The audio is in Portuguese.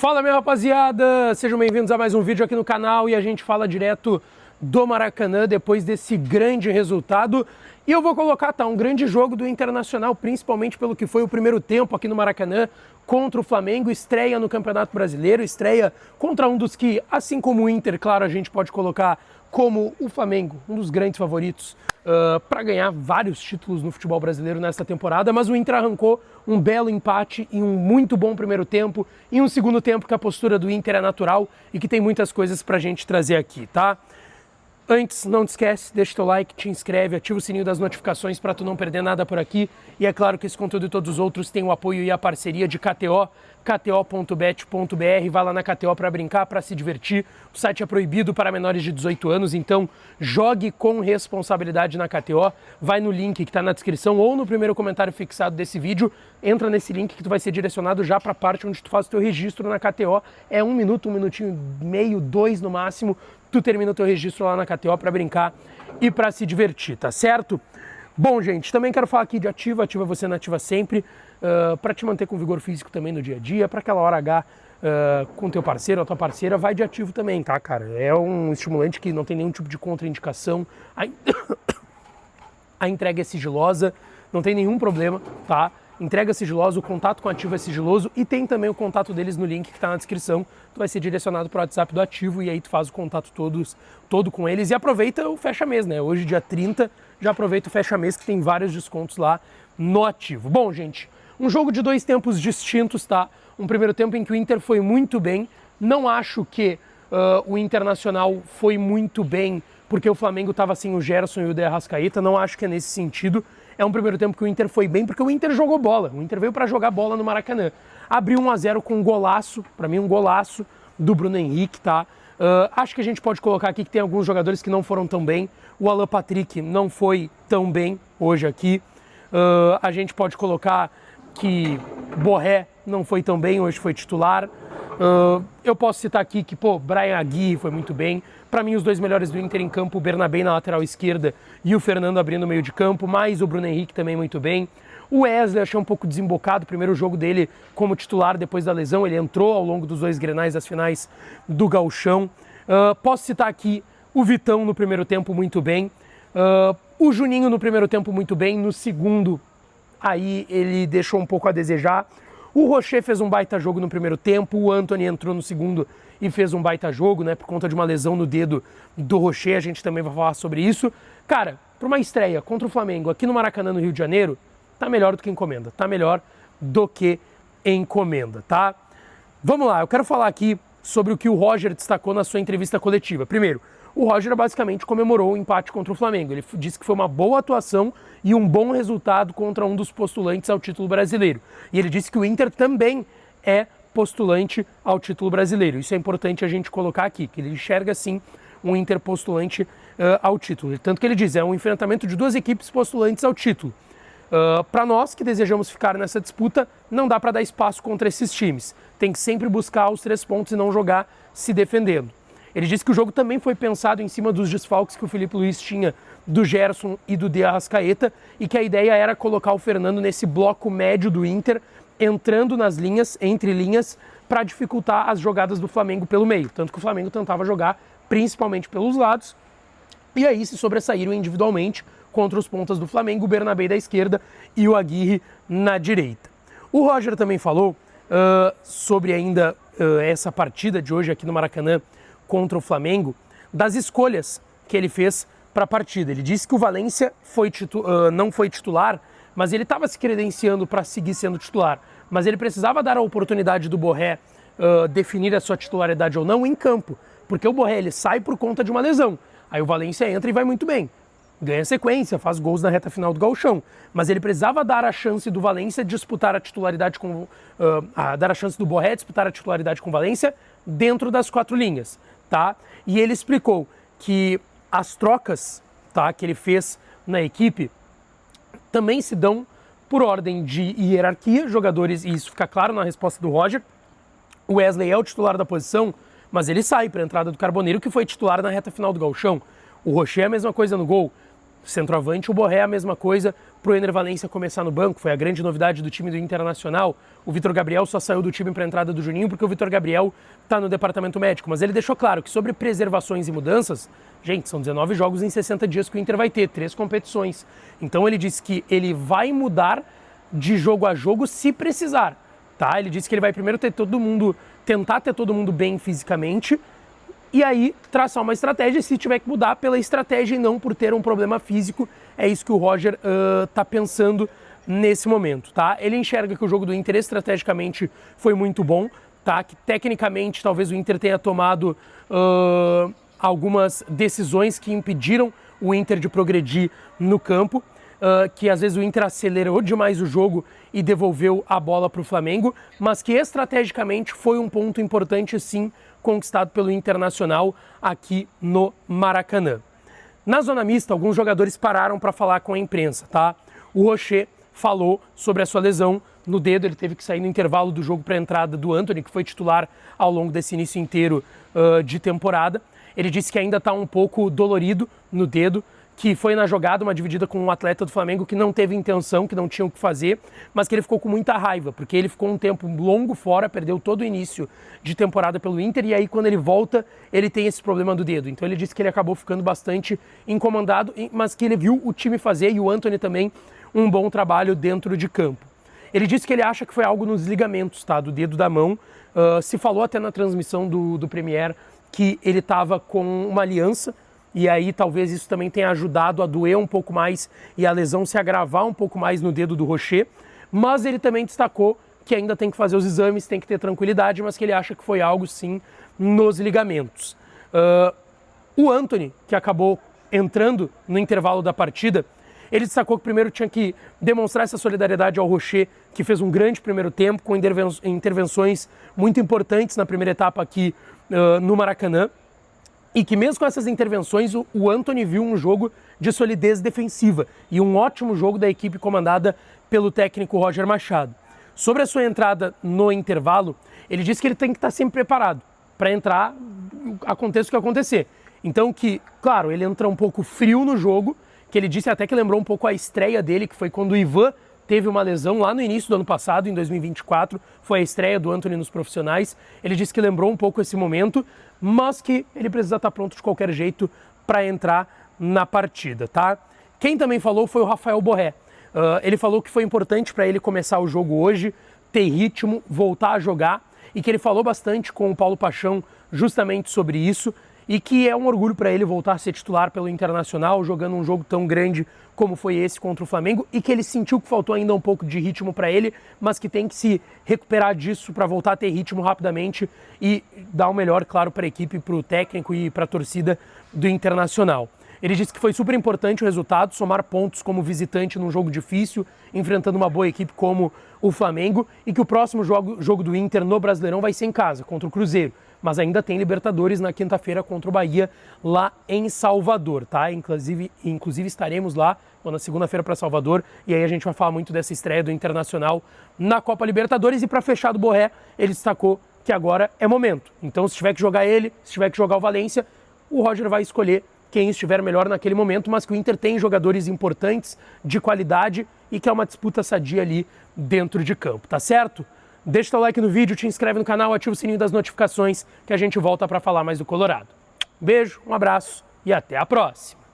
Fala, minha rapaziada! Sejam bem-vindos a mais um vídeo aqui no canal e a gente fala direto do Maracanã depois desse grande resultado. E eu vou colocar, tá, um grande jogo do Internacional, principalmente pelo que foi o primeiro tempo aqui no Maracanã contra o Flamengo, estreia no Campeonato Brasileiro, estreia contra um dos que, assim como o Inter, claro, a gente pode colocar como o Flamengo, um dos grandes favoritos para ganhar vários títulos no futebol brasileiro nesta temporada, mas o Inter arrancou um belo empate em um muito bom primeiro tempo e um segundo tempo que a postura do Inter é natural e que tem muitas coisas pra gente trazer aqui, tá? Antes, não te esquece, deixa teu like, te inscreve, ativa o sininho das notificações para tu não perder nada por aqui. E é claro que esse conteúdo e todos os outros têm o apoio e a parceria de KTO, kto.bet.br. Vai lá na KTO para brincar, para se divertir. O site é proibido para menores de 18 anos, então jogue com responsabilidade na KTO. Vai no link que está na descrição ou no primeiro comentário fixado desse vídeo. Entra nesse link que tu vai ser direcionado já para a parte onde tu faz o teu registro na KTO. É 1 minuto, 1 minutinho e meio, 2 no máximo. Tu termina o teu registro lá na KTO para brincar e para se divertir, tá certo? Bom, gente, também quero falar aqui de ativa, ativa você na ativa sempre, para te manter com vigor físico também no dia a dia, para aquela hora H com teu parceiro ou tua parceira, vai de ativo também, tá, cara? É um estimulante que não tem nenhum tipo de contraindicação, a entrega é sigilosa, não tem nenhum problema, tá? Entrega sigilosa, o contato com o ativo é sigiloso e tem também o contato deles no link que está na descrição. Tu vai ser direcionado para o WhatsApp do ativo e aí tu faz o contato todo com eles e aproveita o fecha-mês, né? Hoje, dia 30, já aproveita o fecha-mês que tem vários descontos lá no ativo. Bom, gente, um jogo de dois tempos distintos, tá? Um primeiro tempo em que o Inter foi muito bem. Não acho que o Internacional foi muito bem porque o Flamengo estava sem o Gerson e o De Arrascaeta. Não acho que é nesse sentido. É um primeiro tempo que o Inter foi bem, porque o Inter jogou bola. O Inter veio para jogar bola no Maracanã. Abriu 1-0 com um golaço, para mim um golaço do Bruno Henrique, tá? Acho que a gente pode colocar aqui que tem alguns jogadores que não foram tão bem. O Alan Patrick não foi tão bem hoje aqui. A gente pode colocar que Borré não foi tão bem, hoje foi titular. Eu posso citar aqui que, Bryan Aguirre foi muito bem. Para mim, os dois melhores do Inter em campo, o Bernabé na lateral esquerda e o Fernando abrindo o meio de campo, mais o Bruno Henrique também muito bem. O Wesley achei um pouco desembocado, o primeiro jogo dele como titular depois da lesão, ele entrou ao longo dos dois Grenais das finais do Gauchão. Posso citar aqui o Vitão no primeiro tempo muito bem, o Juninho no primeiro tempo muito bem, no segundo aí ele deixou um pouco a desejar. O Rocher fez um baita jogo no primeiro tempo, o Antony entrou no segundo e fez um baita jogo, né, por conta de uma lesão no dedo do Rocher, a gente também vai falar sobre isso. Cara, para uma estreia contra o Flamengo aqui no Maracanã, no Rio de Janeiro, tá melhor do que encomenda, tá melhor do que encomenda, tá? Vamos lá, eu quero falar aqui sobre o que o Roger destacou na sua entrevista coletiva. Primeiro, o Roger basicamente comemorou o empate contra o Flamengo. Ele disse que foi uma boa atuação e um bom resultado contra um dos postulantes ao título brasileiro. E ele disse que o Inter também é postulante ao título brasileiro. Isso é importante a gente colocar aqui, que ele enxerga sim um Inter postulante ao título. Tanto que ele diz, é um enfrentamento de duas equipes postulantes ao título. Para nós que desejamos ficar nessa disputa, não dá para dar espaço contra esses times. Tem que sempre buscar os 3 pontos e não jogar se defendendo. Ele disse que o jogo também foi pensado em cima dos desfalques que o Felipe Luiz tinha do Gerson e do De Arrascaeta e que a ideia era colocar o Fernando nesse bloco médio do Inter, entrando nas linhas, entre linhas, para dificultar as jogadas do Flamengo pelo meio. Tanto que o Flamengo tentava jogar principalmente pelos lados e aí se sobressaíram individualmente contra os pontas do Flamengo, o Bernabé da esquerda e o Aguirre na direita. O Roger também falou sobre ainda essa partida de hoje aqui no Maracanã contra o Flamengo, das escolhas que ele fez para a partida. Ele disse que o Valência não foi titular, mas ele estava se credenciando para seguir sendo titular. Mas ele precisava dar a oportunidade do Borré definir a sua titularidade ou não em campo, porque o Borré ele sai por conta de uma lesão. Aí o Valência entra e vai muito bem. Ganha sequência, faz gols na reta final do Gauchão. Mas ele precisava dar a chance do Valência disputar a titularidade dar a chance do Borré disputar a titularidade com o Valência dentro das 4 linhas, tá? E ele explicou que as trocas, tá, que ele fez na equipe também se dão por ordem de hierarquia, jogadores, e isso fica claro na resposta do Roger. O Wesley é o titular da posição, mas ele sai para a entrada do Carboneiro, que foi titular na reta final do Gauchão. O Rocher é a mesma coisa no gol. Centroavante, o Borré é a mesma coisa pro Ener Valencia começar no banco, foi a grande novidade do time do Internacional. O Vitor Gabriel só saiu do time para a entrada do Juninho porque o Vitor Gabriel está no departamento médico, mas ele deixou claro que sobre preservações e mudanças, gente, são 19 jogos em 60 dias que o Inter vai ter, 3 competições. Então ele disse que ele vai mudar de jogo a jogo se precisar, tá? Ele disse que ele vai primeiro tentar ter todo mundo bem fisicamente, e aí traçar uma estratégia, se tiver que mudar pela estratégia e não por ter um problema físico. É isso que o Roger tá pensando nesse momento, tá? Ele enxerga que o jogo do Inter estrategicamente foi muito bom, tá? Que tecnicamente talvez o Inter tenha tomado algumas decisões que impediram o Inter de progredir no campo, que às vezes o Inter acelerou demais o jogo e devolveu a bola para o Flamengo, mas que estrategicamente foi um ponto importante sim conquistado pelo Internacional aqui no Maracanã. Na zona mista, alguns jogadores pararam para falar com a imprensa, tá? O Rocher falou sobre a sua lesão no dedo, ele teve que sair no intervalo do jogo para a entrada do Antony, que foi titular ao longo desse início inteiro de temporada. Ele disse que ainda está um pouco dolorido no dedo, que foi na jogada uma dividida com um atleta do Flamengo que não teve intenção, que não tinha o que fazer, mas que ele ficou com muita raiva, porque ele ficou um tempo longo fora, perdeu todo o início de temporada pelo Inter, e aí quando ele volta, ele tem esse problema do dedo. Então ele disse que ele acabou ficando bastante incomodado, mas que ele viu o time fazer, e o Antony também, um bom trabalho dentro de campo. Ele disse que ele acha que foi algo nos ligamentos, tá, do dedo da mão. Se falou até na transmissão do Premier que ele estava com uma aliança, e aí talvez isso também tenha ajudado a doer um pouco mais e a lesão se agravar um pouco mais no dedo do Rocher, mas ele também destacou que ainda tem que fazer os exames, tem que ter tranquilidade, mas que ele acha que foi algo sim nos ligamentos. O Antony, que acabou entrando no intervalo da partida, ele destacou que primeiro tinha que demonstrar essa solidariedade ao Rocher, que fez um grande primeiro tempo, com intervenções muito importantes na primeira etapa aqui no Maracanã, e que mesmo com essas intervenções, o Antony viu um jogo de solidez defensiva e um ótimo jogo da equipe comandada pelo técnico Roger Machado. Sobre a sua entrada no intervalo, ele disse que ele tem que estar sempre preparado para entrar, aconteça o que acontecer. Então que, claro, ele entra um pouco frio no jogo, que ele disse até que lembrou um pouco a estreia dele, que foi quando o Ivan teve uma lesão lá no início do ano passado, em 2024, foi a estreia do Antony nos profissionais. Ele disse que lembrou um pouco esse momento, mas que ele precisa estar pronto de qualquer jeito para entrar na partida, tá? Quem também falou foi o Rafael Borré. Ele falou que foi importante para ele começar o jogo hoje, ter ritmo, voltar a jogar, e que ele falou bastante com o Paulo Paixão justamente sobre isso, e que é um orgulho para ele voltar a ser titular pelo Internacional, jogando um jogo tão grande como foi esse contra o Flamengo, e que ele sentiu que faltou ainda um pouco de ritmo para ele, mas que tem que se recuperar disso para voltar a ter ritmo rapidamente e dar o melhor, claro, para a equipe, para o técnico e para a torcida do Internacional. Ele disse que foi super importante o resultado, somar pontos como visitante num jogo difícil, enfrentando uma boa equipe como o Flamengo, e que o próximo jogo do Inter no Brasileirão vai ser em casa, contra o Cruzeiro. Mas ainda tem Libertadores na quinta-feira contra o Bahia, lá em Salvador, tá? Inclusive estaremos lá, ou na segunda-feira para Salvador, e aí a gente vai falar muito dessa estreia do Internacional na Copa Libertadores. E para fechar do Borré, ele destacou que agora é momento. Então, se tiver que jogar ele, se tiver que jogar o Valencia, o Roger vai escolher quem estiver melhor naquele momento, mas que o Inter tem jogadores importantes, de qualidade, e que é uma disputa sadia ali dentro de campo, tá certo? Deixa o teu like no vídeo, te inscreve no canal, ativa o sininho das notificações, que a gente volta para falar mais do Colorado. Beijo, um abraço e até a próxima!